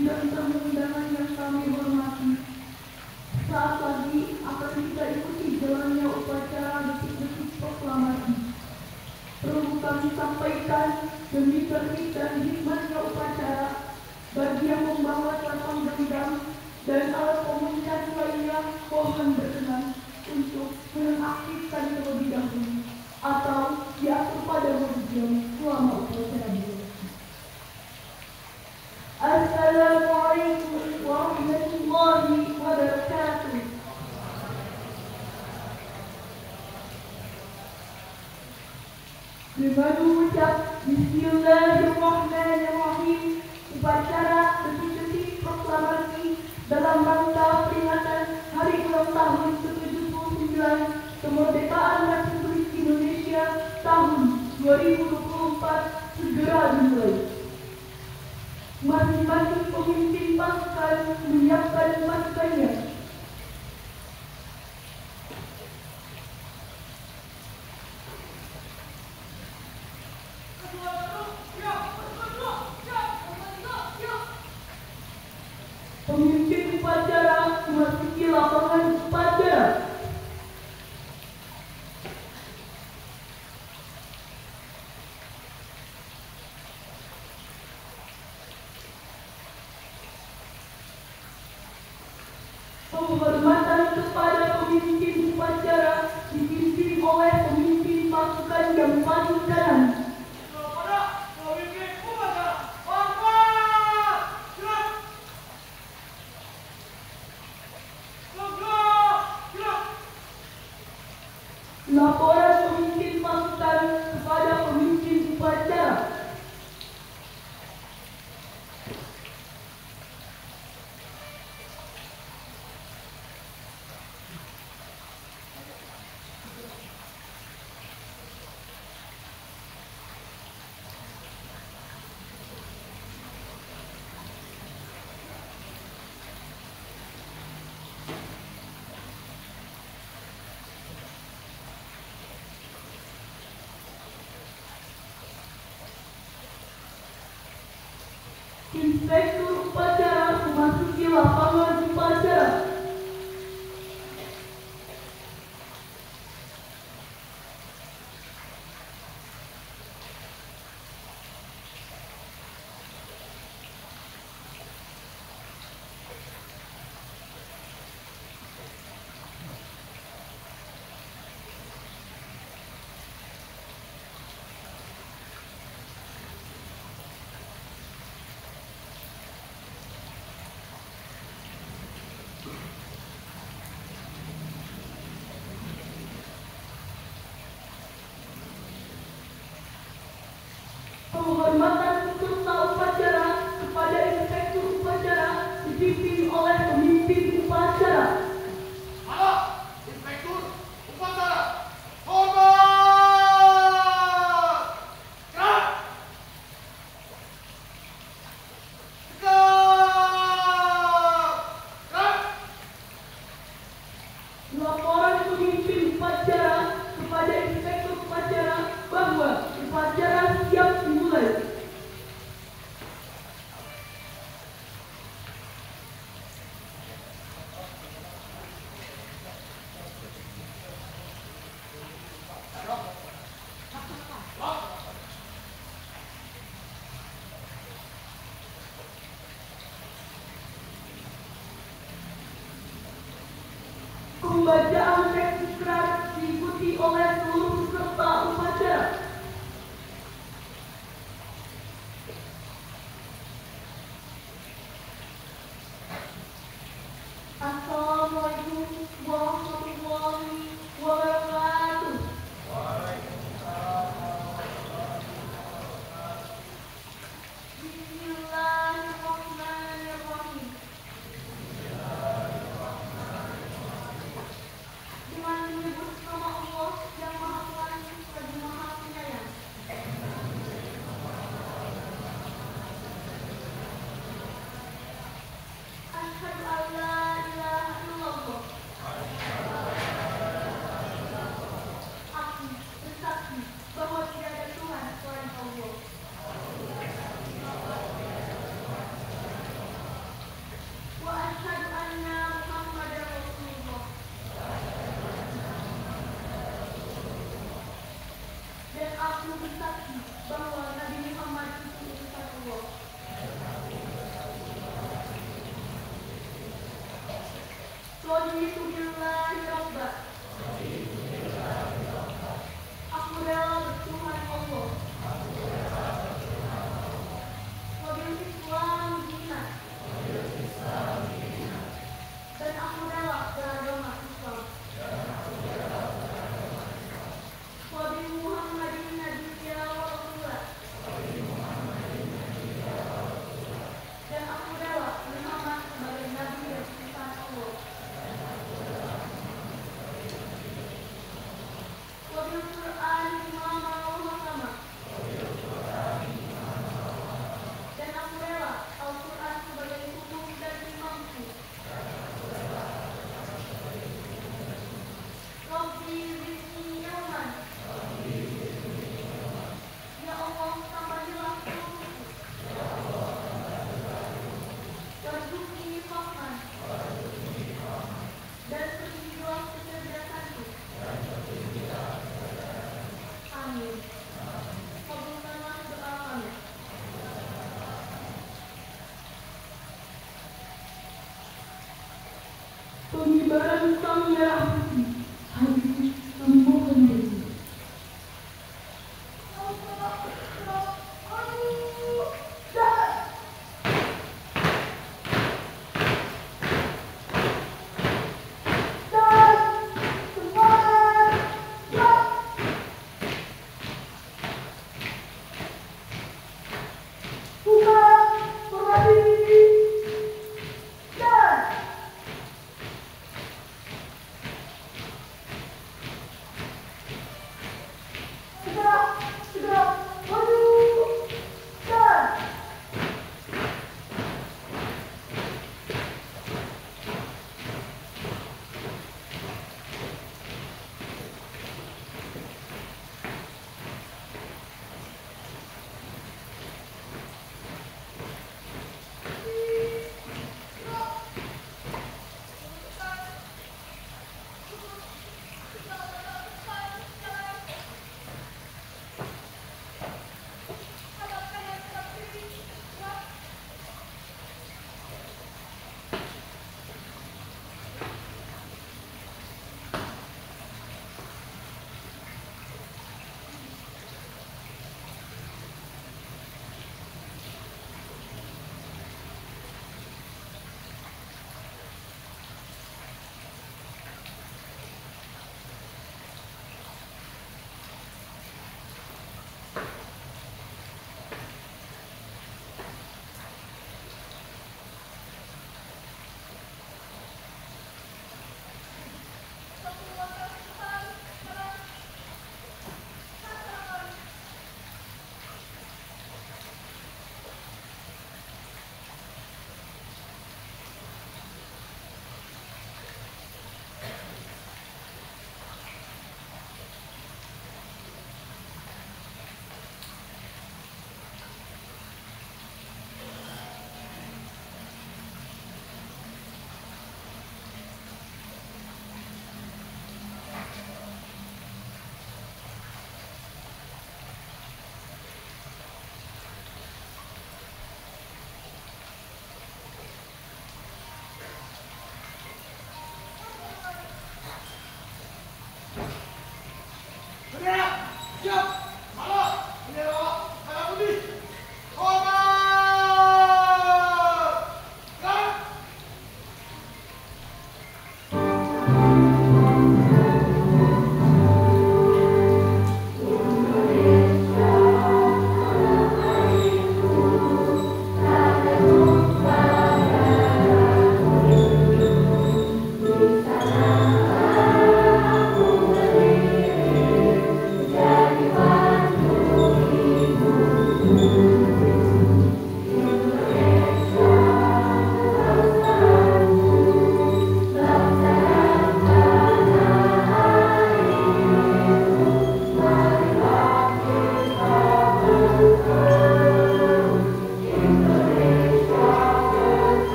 dan tamu undangan yang kami hormati. Saat lagi akan kita ikuti jalannya upacara detik-detik proklamasi. Perlu kami sampaikan demi tertib dan hikmatnya upacara, bagi yang membawa telepon genggam dan alat komunikasi lainnya mohon berkenan untuk menonaktifkan terlebih dahulu atau diatur pada jam selama upacara berlangsung. Assalamualaikum warahmatullahi wabarakatuh. Dengan mengucap Bismillahirrahmanirrahim, upacara detik-detik proklamasi dalam rangka peringatan Hari Ulang Tahun ke-79 Kemerdekaan Republik Indonesia tahun 2024 segera dimulai. Masing-masing pemimpin pasukan menyiapkan pasukannya. Pemimpin upacara memasuki lapangan upacara. Penghormatan kepada pemimpin upacara dipimpin oleh pemimpin pasukan yang paling kanan. Laporan pemimpin pasukan kepada pemimpin upacara. Inspektur upacara memasuki lapangan upacara. Penghormatan peserta upacara kepada inspektur upacara dipimpin oleh pemimpin upacara. Halo, inspektur upacara. Hormat! Gerak! Tegak! Gerak! Laporan pemimpin upacara kepada inspektur upacara bahwa upacara siap dimulai. Pembacaan teks ikrar diikuti oleh seluruh peserta upacara. Assalamualaikum warahmatullahi wabarakatuh. Bismillahirrahmanirrahim. bahwa Nabi Muhammad itu utusan Allah. Raditu billahi rabba. Aku rela bertuhan Allah. Wabil Islam dinan. Dan aku rela beragama Islam. Wabil Muhammadin nabiyya wa rasulah. Dan aku rela Muhammad sebagai nabi dan utusan Allah. Wabil Quran imama wa hakama. Dan aku rela Al-Quran sebagai hukum dan imamku. Rabbi zidni ilman. Ya Allah, tambahilah ilmuku. Warzuqni fahman. Dan petunjuklah kecerdasanku. Amin. Kabulkanlah doa kami. Pengibaran sang merah putih. Hari ini kami mohon diri.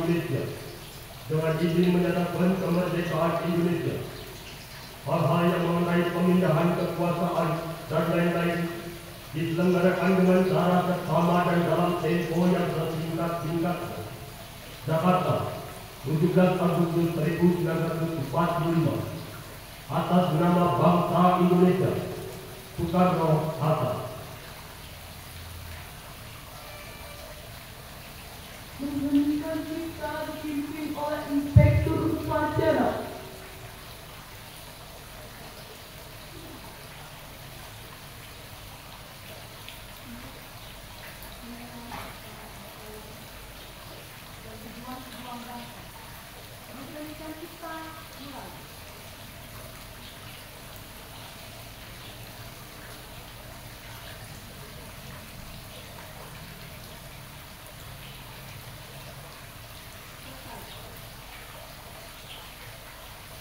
Indonesia dengan izin menyatakan kemerdekaan Indonesia. Hal-hal yang mengenai pemindahan kekuasaan dan lain-lain diselenggarakan dengan cara bersama dan dalam tempo yang bersingkat-singkatnya. Jakarta, 17 Agustus 1945. Atas nama bangsa Indonesia, Soekarno-Hatta. Mengenai kita dipimpin oleh Inspektur Upacara.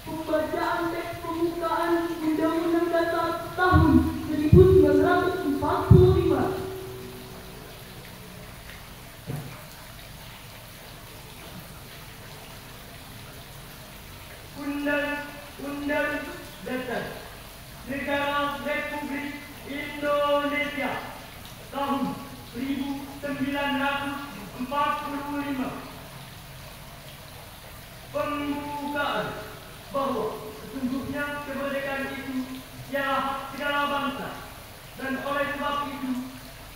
Pembacaan teks pembukaan Undang-Undang Dasar tahun 1945. Undang-Undang Dasar Negara Republik Indonesia tahun 1945. Pembukaan bahwa sesungguhnya kemerdekaan itu ialah hak segala bangsa, dan oleh sebab itu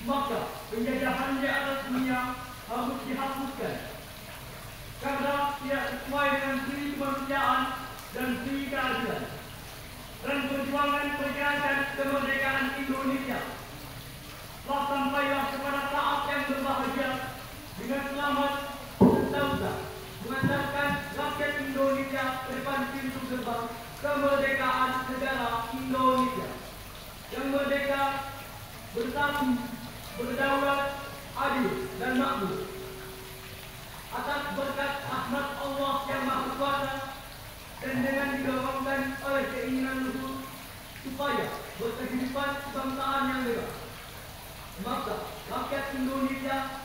maka penjajahan di atas dunia harus dihapuskan karena tidak sesuai dengan suri kemanusiaan dan suri keadilan. Dan perjuangan pergerakan kemerdekaan Indonesia telah sampailah kepada saat yang berbahagia dengan selamat sentosa mengantarkan rakyat Indonesia ke depan pintu gerbang kemerdekaan negara Indonesia yang merdeka, bersatu, berdaulat, adil, dan makmur. Atas berkat rahmat Allah yang Maha Kuasa dan dengan didorongkan oleh keinginan luhur supaya berkehidupan kebangsaan yang bebas, maka rakyat Indonesia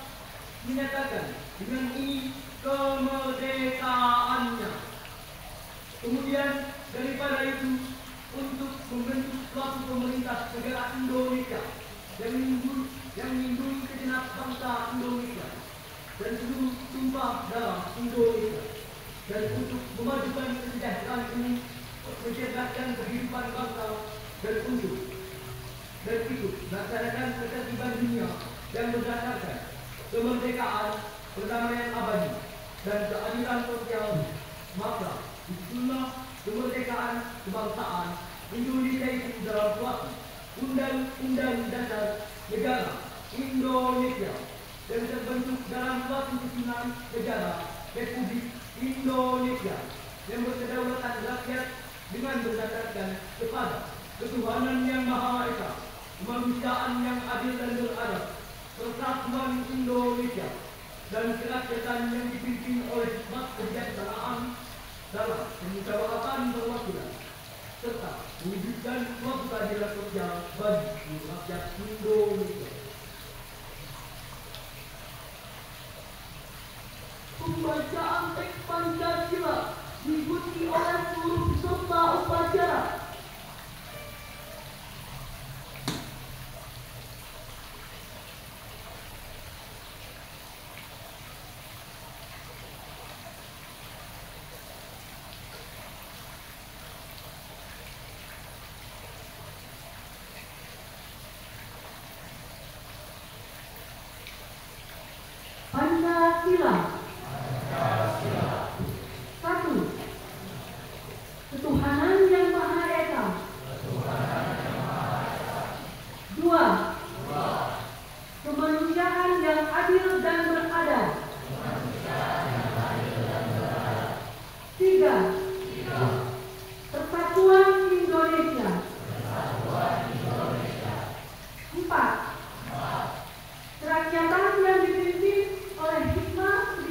menyatakan dengan ini kemerdekaannya. Kemudian daripada itu, untuk membentuk suatu pemerintah negara Indonesia yang melindungi segenap bangsa Indonesia dan seluruh tumpah darah Indonesia, dan untuk memajukan kesejahteraan ini, mencerdaskan kehidupan bangsa, dan untuk dan itu melaksanakan ketertiban dunia yang berdasarkan kemerdekaan, perdamaian abadi, dan keadilan sosial. Maka disitulah kemerdekaan kebangsaan Indonesia itu dalam suatu Undang-Undang Dasar Negara Indonesia dan terbentuk dalam suatu susunan negara Republik Indonesia yang berkedaulatan rakyat dengan berdasarkan kepada ketuhanan yang Maha Esa, kemanusiaan yang adil dan beradab, persatuan Indonesia, dan kerakyatan yang dipimpin oleh hikmat kebijaksanaan dalam kemusyawaratan perwakilan, serta mewujudkan suatu keadilan sosial bagi rakyat Indonesia. Pembacaan teks Pancasila diikuti oleh seluruh peserta upacara. Pancasila. Satu, ketuhanan yang Maha Esa. Dua, kemanusiaan yang adil dan beradab. Tiga, persatuan Indonesia. Empat, kerakyatan yang dipimpin oleh hikmah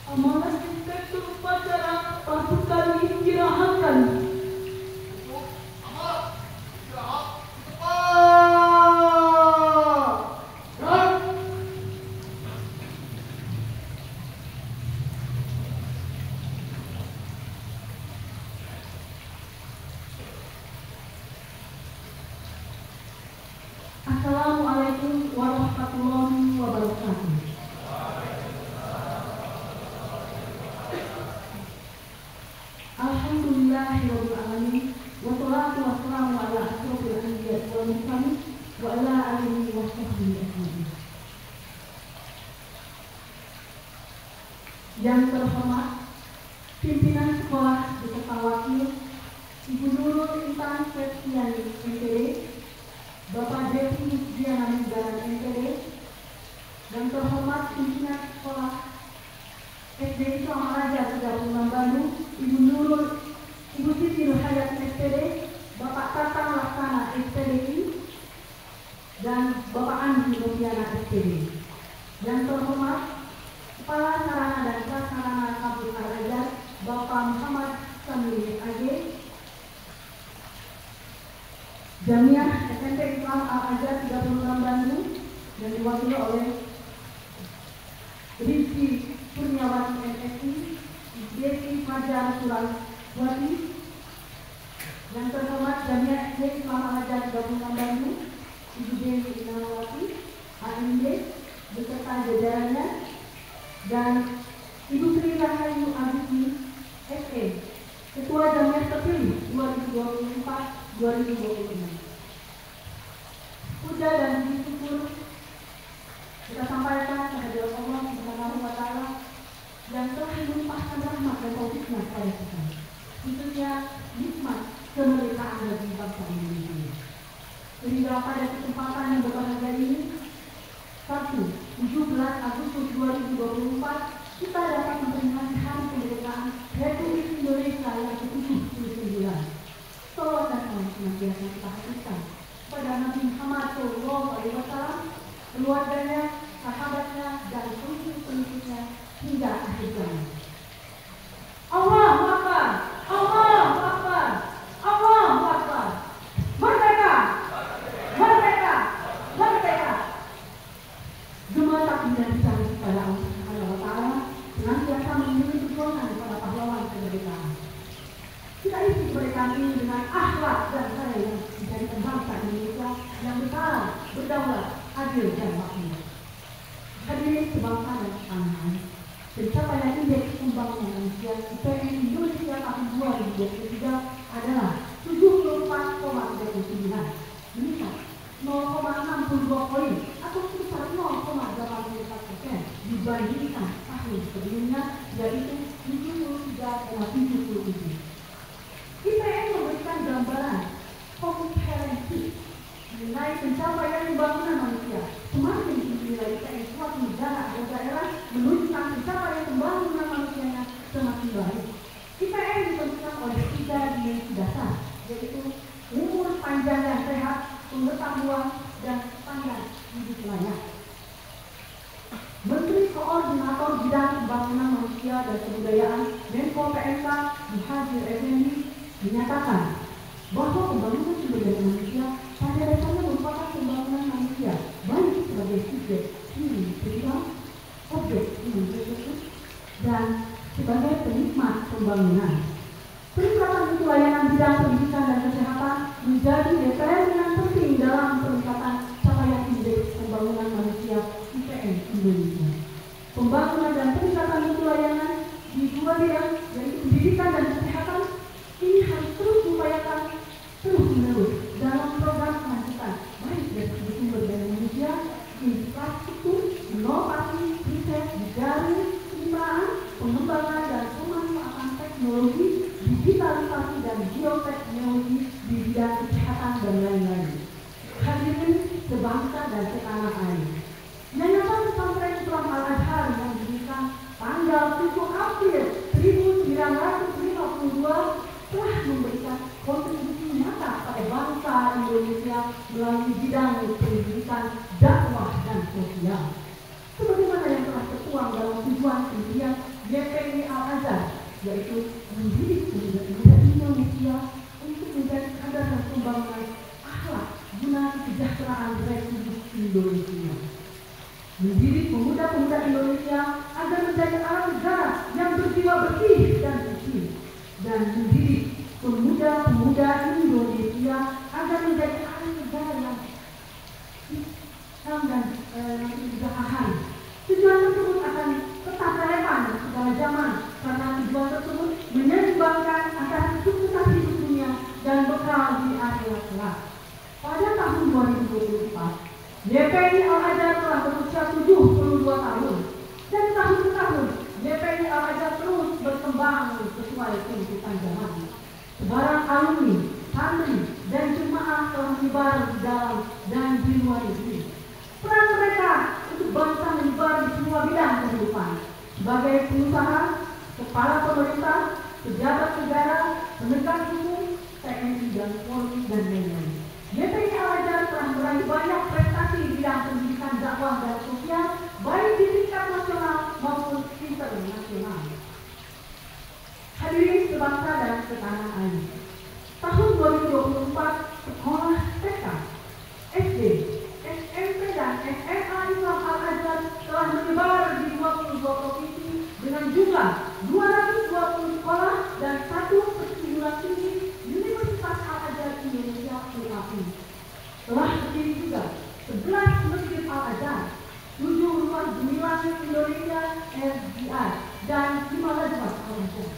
Amanah Inspektur Upacara pasukan istirahatkan. Assalamualaikum warahmatullahi wabarakatuh. Alhamdulillahirabbil alamin wassalatu wassalamu ala asyrofil anbiya'i wal mursalin wa ala alihi wa sahbihi ajmain. Yang terhormat pimpinan sekolah beserta wakil Ibu Nurul Intan Septiani MTD, Bapak Devi Diana Negara MTD, yang terhormat pimpinan sekolah SD Islam Raja 36 Bandung, Ibu Nurul, Ibu Siti Nurhayat SPD, Bapak Tatang Laksana SPDI, dan Bapak Andi Noviana SPD. Yang terhormat Kepala Sarana dan Prasarana Kampus Al-Azhar, Bapak Muhammad Samiri AG, Jamiah SMP Islam Al-Azhar 36 Bandung, dan diwakili oleh Rizky Kurniawati MSI, Desi Fajar Surawati. Yang terhormat Jamiah SD Islam Al-Azhar 36 Bandung, Ibu Dewi Inawati, AMD, beserta jajarannya, dan Ibu Sri Rahayu Abisi SE, Ketua Jamiah terpilih 2024-2025. Puja dan puji syukur kita sampaikan kehadirat Allah Subhanahu wa Ta'ala yang telah melimpahkan rahmat dan taufiknya kepada kita, khususnya nikmat kemerdekaan bagi bangsa Indonesia. Sehingga pada kesempatan yang berbahagia ini, Sabtu 17 Agustus 2024, kita dapat memperingati hari kemerdekaan Republik Indonesia yang ke-79. Salawat dan salam senantiasa kita haturkan kepada Nabi Muhammad SAW, keluarganya, sahabatnya, dan pengikut-pengikutnya hingga akhir zaman. Allahu Akbar, Allahu Akbar, Allahu Akbar. Merdeka, merdeka, merdeka. Gemar takbir dan salam kepada Allah Subhanahu wa Ta'ala senantiasa mengiringi perjuangan para pahlawan kemerdekaan. Kita isi kemerdekaan ini dengan akhlak dan karya yang menjadikan bangsa Indonesia yang besar, berdaulat, adil dan makmur. Hadirin sebangsa dan setanah air, pencapaian indeks pembangunan manusia IPM Indonesia tahun 2023 adalah 74,39, meningkat 0,62 poin atau sebesar 0,84% dibandingkan tahun sebelumnya, yaitu 73,77. IPM memberikan gambaran komprehensif mengenai pencapaian pembangunan manusia. Semakin tinggi nilai IPM suatu negara atau daerah menunjukkan pencapaian pembangunan manusianya semakin baik. IPM ditentukan oleh 3 dimensi dasar, yaitu umur panjang dan sehat, pengetahuan, dan standar hidup layak. Menteri Koordinator Bidang Pembangunan Manusia dan Kebudayaan Menko PMK Muhadjir Effendi menyatakan bahwa pembangunan sumber daya manusia pada dasarnya merupakan pembangunan manusia baik sebagai subjek individual, objek individu, dan sebagai penikmat pembangunan. Peningkatan mutu layanan bidang pendidikan dan kesehatan menjadi determinan penting dalam peningkatan capaian indeks pembangunan manusia IPM Indonesia. Pembangunan dan peningkatan mutu layanan di dua bidang, yaitu pendidikan dan kesehatan, ini harus terus diupayakan terus-menerus dalam program kelanjutan baik dari segi sumber daya manusia, infrastruktur, inovasi, riset, jaring, penerimaan, pengembangan dan pemanfaatan teknologi, digitalisasi dan bioteknologi di bidang kesehatan dan lain-lain. Hadirin sebangsa dan setanah air, Yayasan Pesantren Islam Al-Azhar yang didirikan tanggal 7 April 1952 telah memberikan kontribusi nyata pada bangsa Indonesia melalui bidang pendidikan, dakwah, dan sosial. Sebagaimana yang telah tertuang dalam tujuan pendirian YPI Al-Azhar, yaitu mendidik pemuda-pemuda Indonesia untuk menjadi kader dan pembangunan akhlak guna kesejahteraan Republik Indonesia. Mendidik pemuda-pemuda Indonesia agar menjadi anak negara yang berjiwa bersih dan suci, dan mendidik pemuda-pemuda Indonesia agar menjadi anak negara yang dan juga ahli. Tujuan tersebut akan tetap relevan segala zaman karena tujuan tersebut menyeimbangkan antara kesuksesan hidup dunia dan bekal di akhirat kelak. Pada tahun 2024, YPI Al-Azhar telah berusia 72 tahun dan tahun ke tahun YPI Al-Azhar terus berkembang sesuai tuntutan zaman. Sebarang alumni, santri, dan jemaah telah menyebar di dalam dan di luar negeri. Peran mereka untuk bangsa menyebar di semua bidang kehidupan, sebagai pengusaha, kepala pemerintah, pejabat negara, penegak hukum, TNI dan Polri dan lain-lain. YPI Al-Azhar telah meraih banyak prestasi di bidang pendidikan, dakwah dan sosial, baik di tingkat nasional maupun internasional. Hadirin sebangsa dan setanah air, tahun 2024 sekolah TK, SD, SMP dan SMA Islam Al-Azhar telah menyebar di 22 provinsi dengan jumlah 220 sekolah dan 1 perguruan tinggi Universitas Al-Azhar Indonesia UAI. Telah berdiri juga 11 masjid Al-Azhar, 7 rumah gemilang Indonesia RGI, dan 5 lajnah Al-Azhar.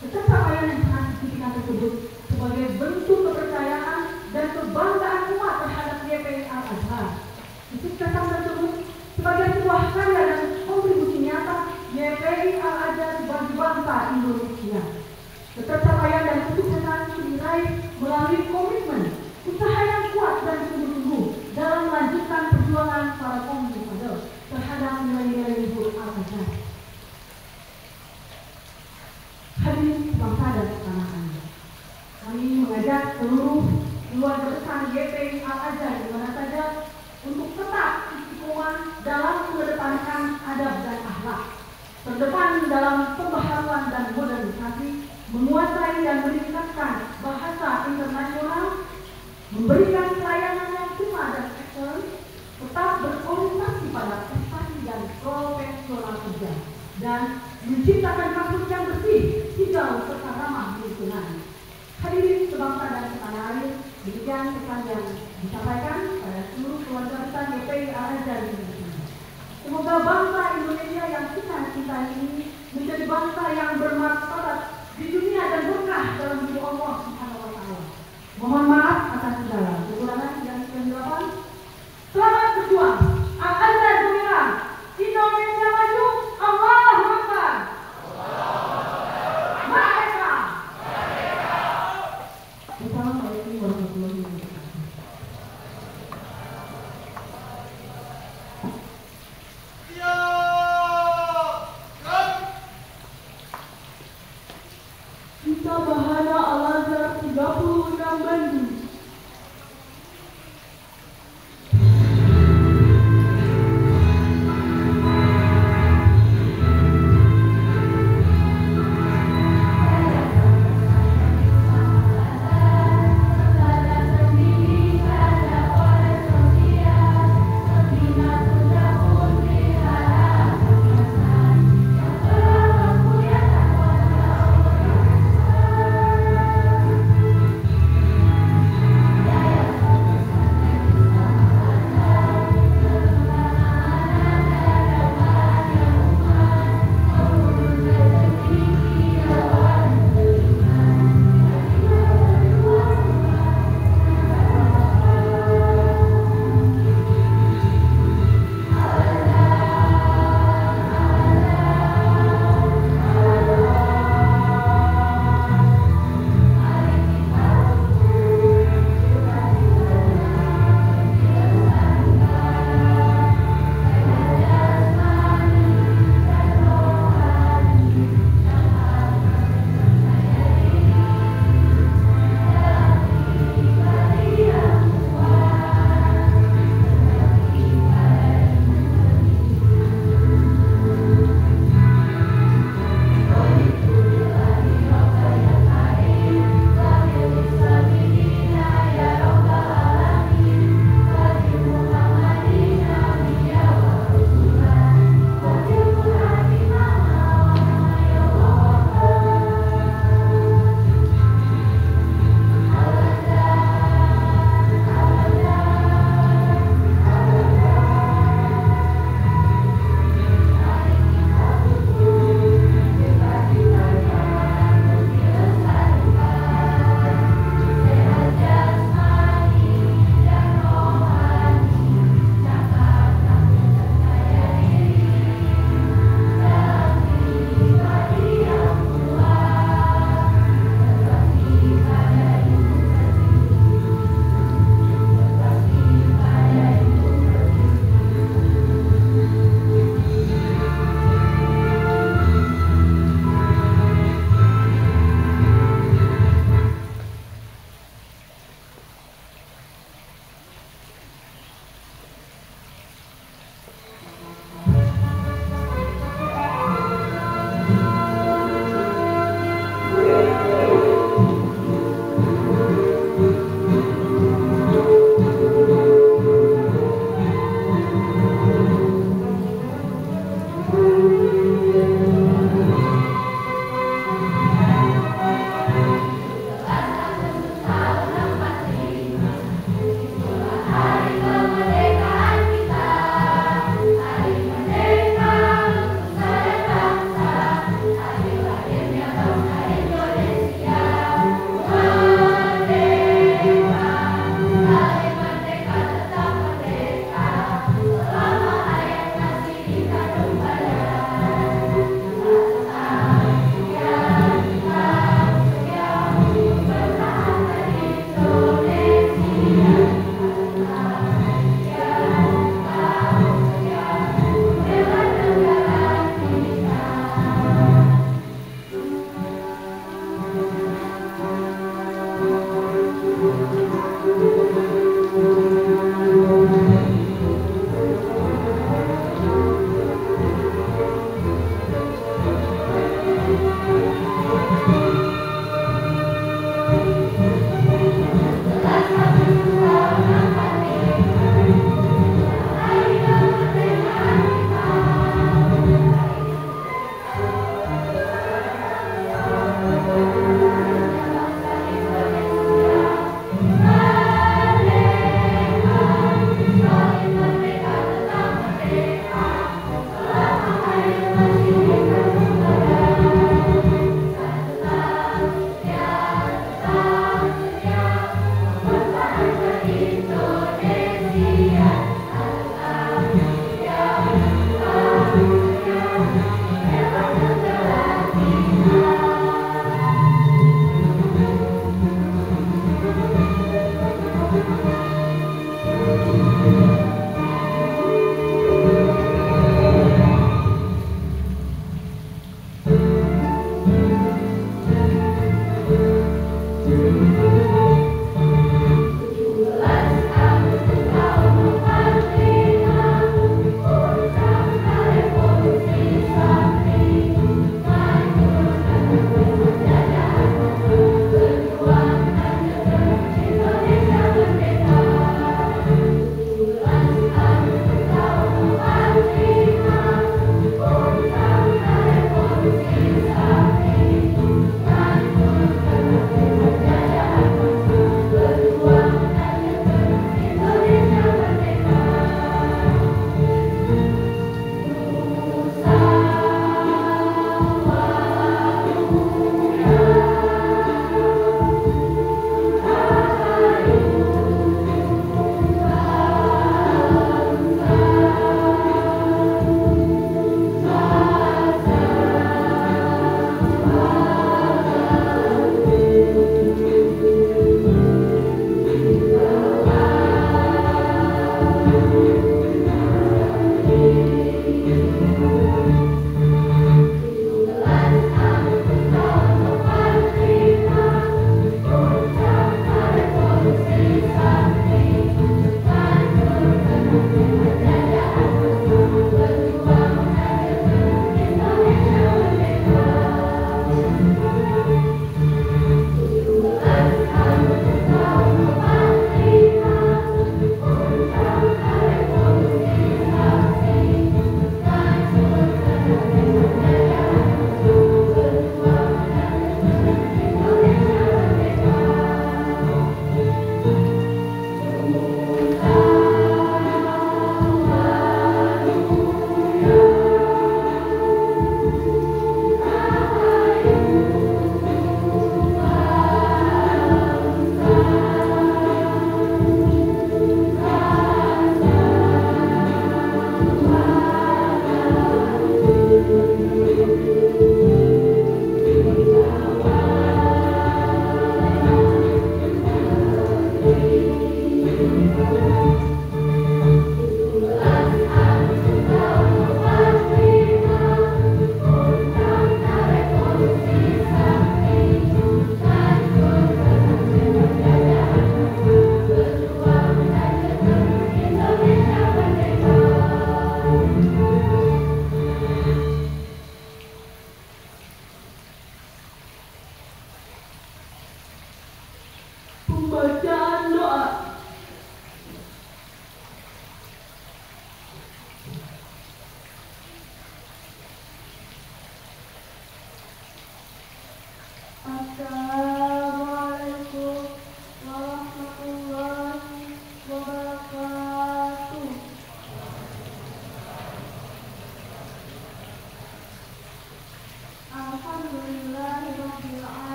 Pencapaian yang sangat signifikan tersebut sebagai bentuk kepercayaan dan kebanggaan umat terhadap YPI Al-Azhar. Kesuksesan tersebut sebagai sebuah karya dan kontribusi nyata YPI Al-Azhar bagi bangsa Indonesia. Pencapaian dan kesuksesan itu diraih melalui komitmen, usaha yang kuat dan sungguh-sungguh dalam melanjutkan perjuangan para kaum muda terhadap nilai-nilai luhur Al-Azhar. Hadirin bangsa dan tanah air, kami mengajak seluruh keluarga besar YPI Al-Azhar di mana saja untuk tetap istiqomah dalam mengedepankan adab dan akhlak, terdepan dalam pembaharuan dan modernisasi, menguasai dan meningkatkan bahasa internasional, memberikan pelayanan yang prima dan excellent, tetap berorientasi pada prestasi dan profesional kerja, dan menciptakan kampus yang bersih, hijau, serta ramah lingkungan. Hadirin sebangsa dan setanah air, demikian pesan yang disampaikan pada seluruh keluarga besar YPI Al-Azhar Indonesia. Semoga bangsa Indonesia yang kita cintai ini menjadi bangsa yang bermartabat di dunia dan berkah dalam hidup Allah Subhanahu wa Ta'ala. Mohon maaf atas segala kekurangan dan kegelapan. Selamat berjuang. Al-Azhar gemilang. Indonesia maju. Allahu Akbar. Merdeka. Assalamualaikum warahmatullahi wabarakatuh. Kita Bahana Al-Azhar 36 Bandung. Selama ayat masih dikandung pada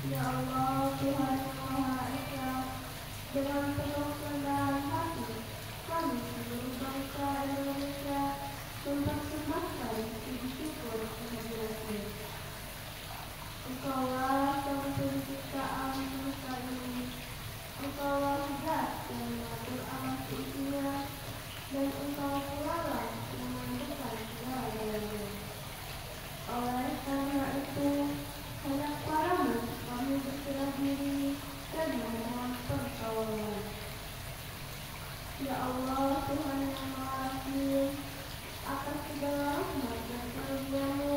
Ya Allah, Tuhan yang Maha Esa, dengan penuh kerendahan hati, kami seluruh bangsa Indonesia mempersembahkan puji syukur kehadiran-Mu. Engkaulah Sang Penciptaan semesta ini. Engkaulah zat yang mengatur alam isinya, dan Engkau pula lah yang menentukan segala-galanya. Oleh karena itu, hanya kepadamu kami berserah diri dan memohon pertolongan. Ya Allah, Tuhan yang Maha Adil, atas segala rahmat dan karunia-Mu,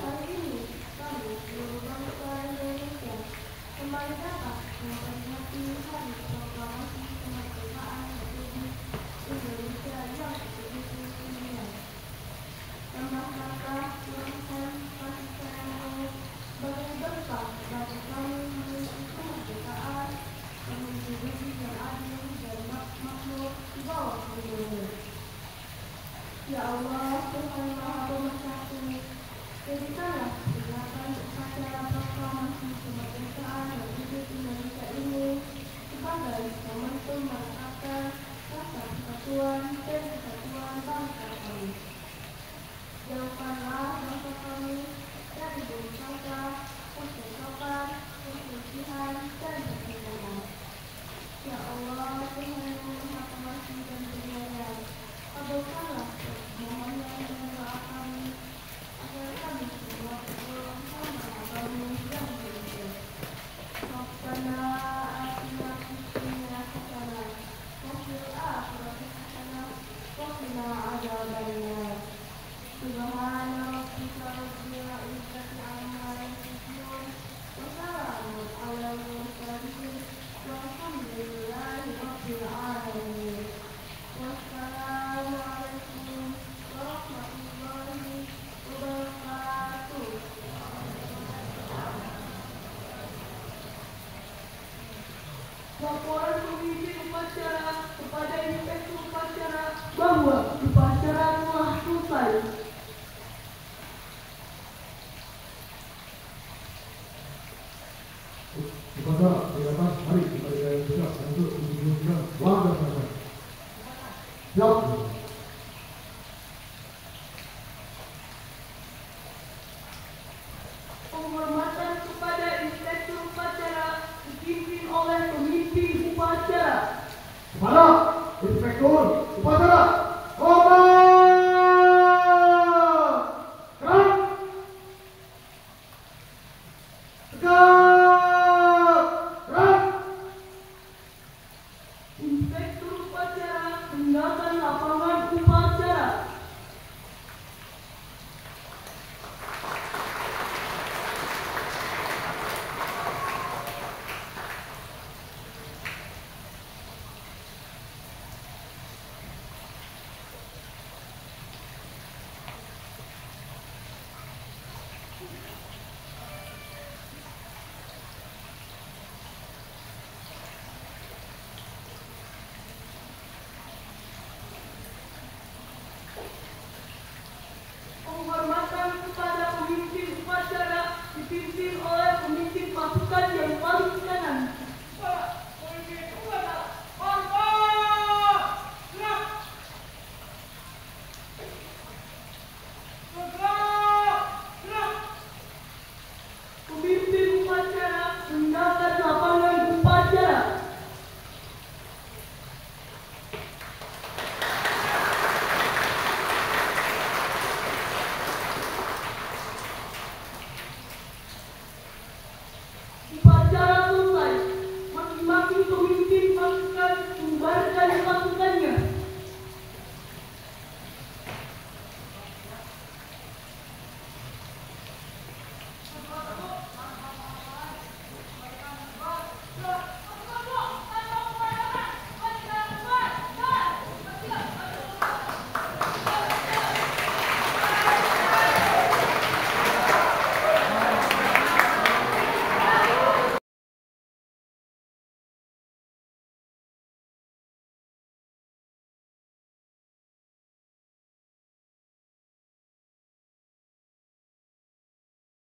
hari ini kami seluruh bangsa Indonesia kembali dapat memperingati hari proklamasi kemerdekaan Republik Indonesia yang ke-79. Dalam rangka menaikkan kasih sayang-Mu sebagai berkah bagi kami memiliki kemerdekaan, menuju hidup yang adil dan makmur di bawah ridho-Mu. Ya Allah, Tuhan Maha Pemersatu, jadikanlah kegiatan upacara proklamasi kemerdekaan Republik Indonesia ini sebagai momentum merekatkan rasa persatuan dan kesatuan bangsa kami. Jauhkanlah bangsa kami dari buruk sangka, percakapan, perselisihan, dan pertengkaran. Ya Allah, Tuhan yang Maha Pengasih dan Penyayang, kabulkanlah permohonan dan doa kami agar kami semua tergolong sama Abang-Mu yang berikut. Rabbana atina fid dunya hasanah wa fil akhirati hasanah wa qina adzabannar. Subhana rabbika rabbil izzati amma yasifun wa salamun alal mursalin walhamdulillahi rabbil alamin. Wassalamualaikum warahmatullahi wabarakatuh. Laporan pemimpin upacara kepada inspektur upacara bahwa upacara telah selesai. Kepada di atas, mari kita yang siap untuk menunjukkan warga masyarakat. Siap. Penghormatan kepada inspektur upacara dipimpin oleh pemimpin upacara. Kepada inspektur upacara, komando. Gerak. Tegak. Gerak. Inspektur upacara meninggalkan lapangan upacara. Penghormatan kepada pemimpin upacara dipimpin oleh pemimpin pasukan yang paling kanan.